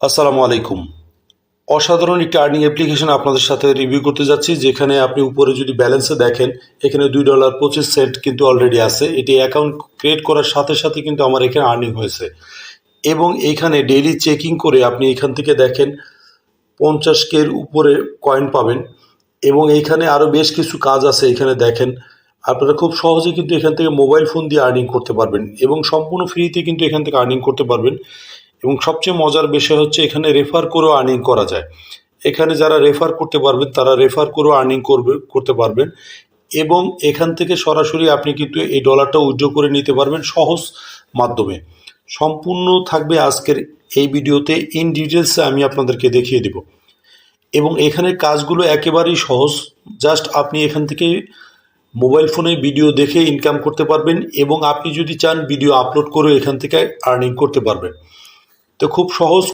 আসসালামু আলাইকুম। অসাধারণ একটি আর্নিং অ্যাপ্লিকেশন আপনাদের সাথে রিভিউ করতে যাচ্ছি, যেখানে আপনি উপরে যদি ব্যালেন্সে দেখেন, এখানে $2.25 কিন্তু অলরেডি আছে। এটি অ্যাকাউন্ট ক্রিয়েট করার সাথে সাথে কিন্তু আমার এখানে আর্নিং হয়েছে, এবং এইখানে ডেইলি চেকিং করে আপনি এখান থেকে দেখেন 50K-র উপরে কয়েন পাবেন। এবং এইখানে আরও বেশ কিছু কাজ আছে। এখানে দেখেন, আপনারা খুব সহজে কিন্তু এখান থেকে মোবাইল ফোন দিয়ে আর্নিং করতে পারবেন, এবং সম্পূর্ণ ফ্রিতে কিন্তু এখান থেকে আর্নিং করতে পারবেন। এবং সবচেয়ে মজার বিষয় হচ্ছে, এখানে রেফার করেও আর্নিং করা যায়। এখানে যারা রেফার করতে পারবেন তারা রেফার করেও আর্নিং করতে পারবেন, এবং এখান থেকে সরাসরি আপনি কিন্তু এই ডলারটা উইথড্র করে নিতে পারবেন সহজ মাধ্যমে। সম্পূর্ণ থাকবে আজকের এই ভিডিওতে, ইন ডিটেলসে আমি আপনাদেরকে দেখিয়ে দেব। এবং এখানের কাজগুলো একেবারেই সহজ। জাস্ট আপনি এখান থেকে মোবাইল ফোনে ভিডিও দেখে ইনকাম করতে পারবেন, এবং আপনি যদি চান ভিডিও আপলোড করে এখান থেকে আর্নিং করতে পারবেন। তো খুব সহজ